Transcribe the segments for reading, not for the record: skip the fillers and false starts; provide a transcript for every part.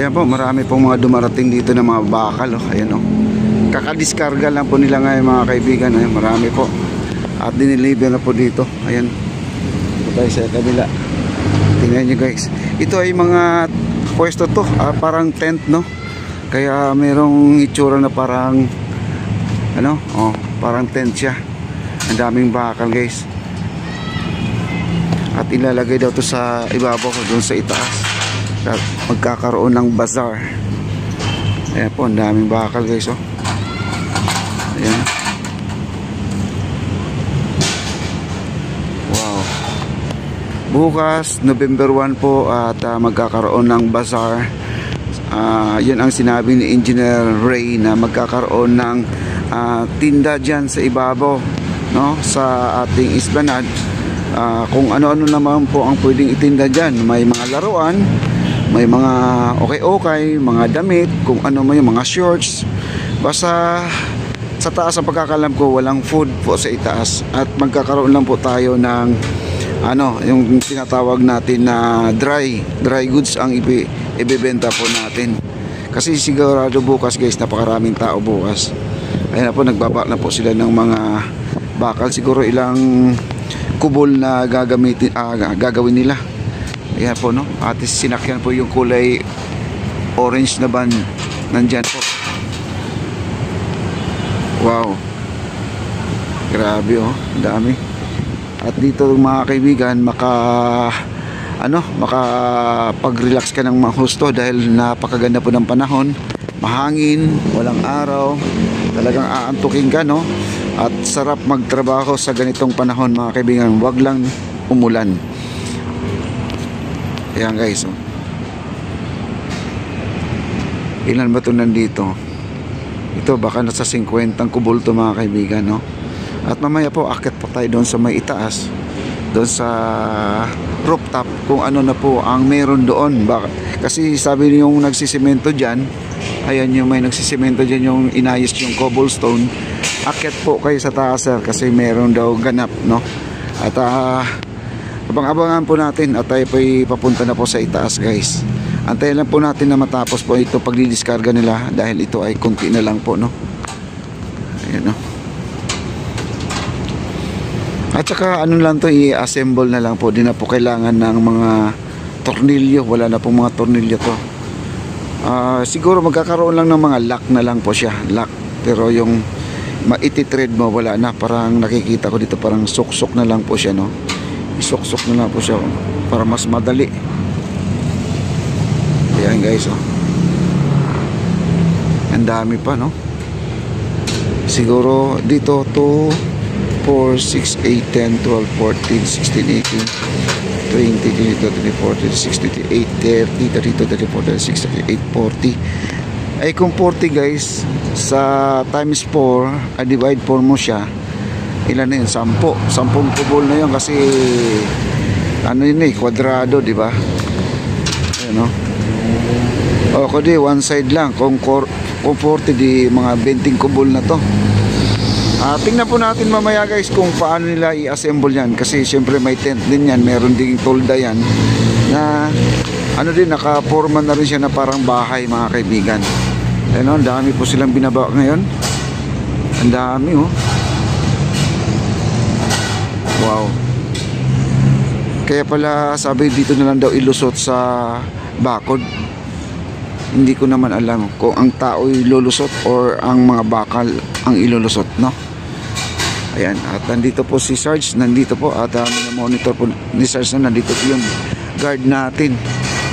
Ayan po, marami pong mga dumarating dito na mga bakal, oh. Ayan, oh. Kakadiskarga lang po nila ngayon mga kaibigan. Ayan, marami po. At diniliver na po dito. Ayan. Ito tayo sa kabila. Tingnan nyo guys. Ito ay mga pwesto to, parang tent, no? Kaya merong itsura na parang ano, oh, parang tent siya. Ang daming bakal guys. At ilalagay daw to sa ibabaw, doon sa itaas. At magkakaroon ng bazaar. Ayan po, ang daming bakal guys, oh. Ayan. Wow. Bukas, November 1 po, at magkakaroon ng bazaar. Yun ang sinabi ni Engineer Ray na magkakaroon ng tinda dyan sa ibabaw, no? Sa ating esplanade. Kung ano-ano naman po ang pwedeng itinda dyan. May mga laruan, may mga okay-okay, mga damit, kung ano man yung mga shorts. Basta sa taas ang pagkakalam ko, walang food po sa itaas. At magkakaroon lang po tayo ng ano, yung tinatawag natin na dry goods ang ibebenta po natin. Kasi sigurado bukas guys, napakaraming tao bukas. Ayan na po, nagbaba na po sila ng mga bakal. Siguro ilang kubol na gagawin nila. Ayan po, no? At sinakyan po yung kulay orange na van. Nandyan po. Wow. Grabe, oh. Dami. At dito mga kaibigan, makapag-relax ka ng mahusto dahil napakaganda po ng panahon. Mahangin, walang araw. Talagang aantukin ka, no? At sarap magtrabaho sa ganitong panahon mga kaibigan. Wag lang umulan. Ayan guys, oh. Ilan ba ito nandito? Ito baka nasa 50 kubol to mga kaibigan, no? At mamaya po akit po tayo doon sa may itaas, doon sa rooftop, kung ano na po ang meron doon. Kasi sabi yung nagsisemento dyan, ayan yung may nagsisemento dyan, yung inayos yung cobblestone. Akit po kayo sa taas sir, kasi meron daw ganap, no? At abang-abangan po natin at tayo po papunta na po sa itaas guys. Antayin lang po natin na matapos po ito pagdidiskarga nila dahil ito ay konti na lang po, no? Ayan, no? At saka ano lang to, i-assemble na lang po. Di na po kailangan ng mga tornilyo. Wala na po mga tornilyo to. Siguro magkakaroon lang ng mga lock na lang po siya. Lock. Pero yung maititread mo wala na. Parang nakikita ko dito parang suksok na lang po siya, no? Isuksok na lang po siya para mas madali. Ayan guys, oh. Ang dami pa, no? Siguro dito 2, 4, 6, 8, 10, 12, 14, 16, 18, 20, 22, 23, 24, 26, 28, 30, 34, 36, 38, 40. Ay kung 40 guys, sa times 4, divide 4 mo siya, ilan na yun? 10 kubol na yun kasi ano yun eh, kwadrado, di ba? Ayan, no? O kundi one side lang. Kung 40 di mga 20 kubol na to. Tingnan po natin mamaya guys kung paano nila i-assemble yan. Kasi syempre may tent din yan, meron ding tolda yan na ano din, naka-forma na rin siya na parang bahay mga kaibigan. Ayan, no? Ang dami po silang binaba ngayon. Ang dami, oh. Wow. Kaya pala sabi dito na lang daw ilusot sa bakod. Hindi ko naman alam kung ang tao ilulusot or ang mga bakal ang ilulusot, no? Ayan, at nandito po si Sarge, nandito po at monitor po ni Sarge na nandito po yung guard natin.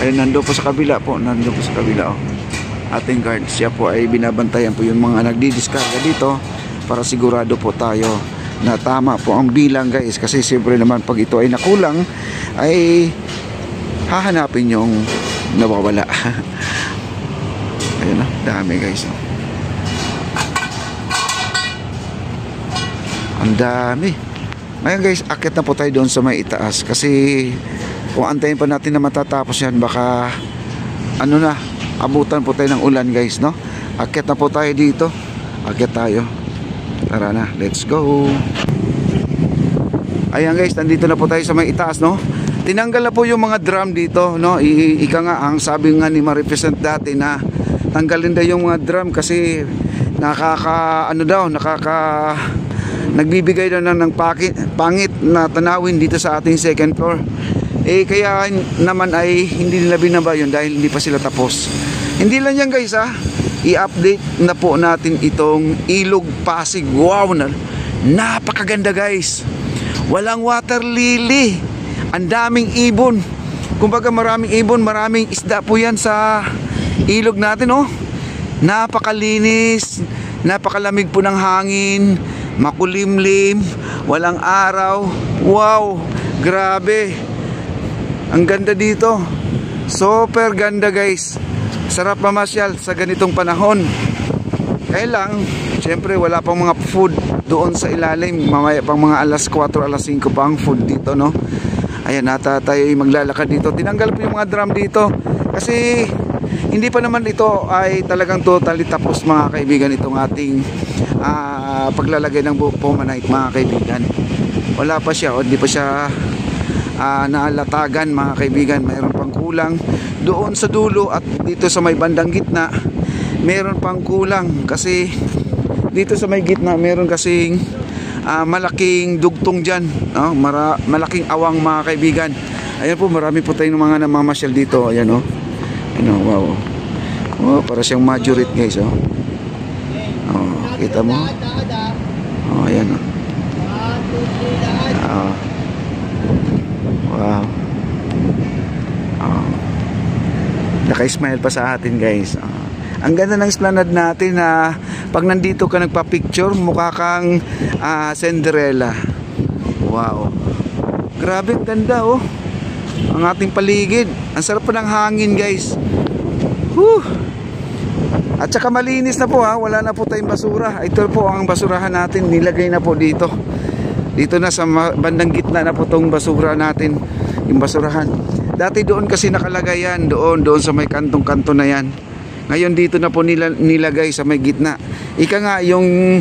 Ayan, nandito po sa kabila po, nandito po sa kabila, oh. Ating guard, siya po ay binabantayan po yung mga nagdidiskarga dito para sigurado po tayo na tama po ang bilang guys, kasi siyempre naman pag ito ay nakulang ay hahanapin yung nawawala. Ayun, dami guys, oh. Ang dami. Ngayon guys, akit na po tayo doon sa may itaas kasi kung antayin pa natin na matatapos yan baka ano na, abutan po tayo ng ulan guys, no? Akit na po tayo dito. Akit tayo. Tara na, let's go. Ayan guys, nandito na po tayo sa may itaas, no? tinanggal na po yung mga drum dito, no? Ika nga, ang sabi nga ni ma-represent dati na tanggalin daw yung mga drum kasi nagbibigay daw ng pangit na tanawin dito sa ating second floor. Kaya naman ay hindi nila binaba yun dahil hindi pa sila tapos. Hindi lang yan guys, i-update na po natin itong Ilog Pasig. Wow, napakaganda guys. Walang water lily, ang daming ibon. Kumbaga maraming ibon, maraming isda po yan sa ilog natin, oh. Napakalinis, napakalamig po ng hangin, makulimlim, walang araw. Wow, grabe. Ang ganda dito. Super ganda guys. Sarap mamasyal sa ganitong panahon. Kaya lang, syempre wala pang mga food doon sa ilalim. Mamaya pang mga alas 4, alas 5 pa ang food dito, no? Ayan, tayo maglalakad dito. Tinanggal po yung mga drum dito kasi hindi pa naman ito ay talagang totally tapos mga kaibigan, itong ating paglalagay ng Pomanite mga kaibigan. Wala pa siya, o hindi pa siya naalatagan mga kaibigan. Mayroon pang kulang doon sa dulo at dito sa may bandang gitna. Meron pang kulang kasi dito sa may gitna meron kasing malaking dugtong dyan, no? Malaking awang mga kaibigan. Ayan po, marami po tayong mga namamasyal dito. Ayan, oh. Ano, wow. Oh, para siyang majorate guys, oh. Oh, kita mo? Oh, ayan, oh. Oh. Wow. Oh. Naka-smile pa sa atin guys. Oh. Ang ganda ng esplanade natin na pag nandito ka nagpa-picture, mukha kang Cinderella. Wow. Grabe, ang ganda, oh. Ang ating paligid. Ang sarap pa ng hangin guys. Whew. At saka malinis na po, wala na po tayong basura. Ito po ang basurahan natin, nilagay na po dito. Dito na sa bandang gitna na po tong basura natin, yung basurahan. Dati doon kasi nakalagay yan, doon sa may kantong-kanto na yan. Ngayon dito na po nilagay sa may gitna. Ika nga, yung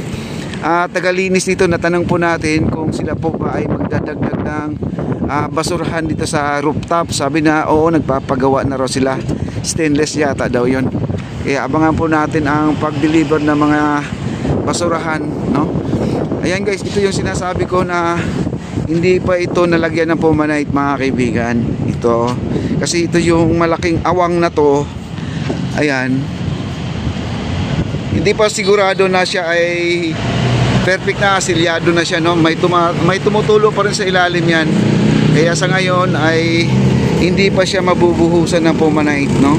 tagalinis dito, natanong po natin kung sila po ba ay magdadagdag ng basurahan dito sa rooftop. Sabi na oo, nagpapagawa na raw sila. Stainless yata daw yon. Kaya abangan po natin ang pag-deliver ng mga basurahan, no? Ayan guys, ito yung sinasabi ko na hindi pa ito nalagyan ng Pomanite mga kaibigan. Ito, kasi ito yung malaking awang na to. Ayan, hindi pa sigurado na siya ay perfect na, silyado na siya, no? May tumutulo pa rin sa ilalim yan. Kaya sa ngayon ay hindi pa siya mabubuhusan ng Pomanite, no?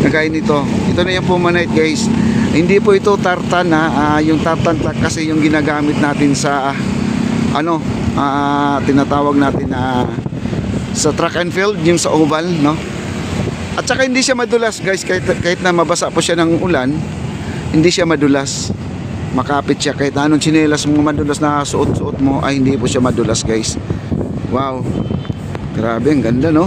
Kagaya nito, ito na yung Pomanite guys. Hindi po ito tartan, yung tartan kasi yung ginagamit natin sa tinatawag natin sa track and field, yung sa oval, no? At saka hindi siya madulas guys, kahit na mabasa po siya ng ulan, hindi siya madulas. Makapit siya, kahit anong tsinelas mo madulas na suot mo ay hindi po siya madulas guys. Wow, grabe, ang ganda, no?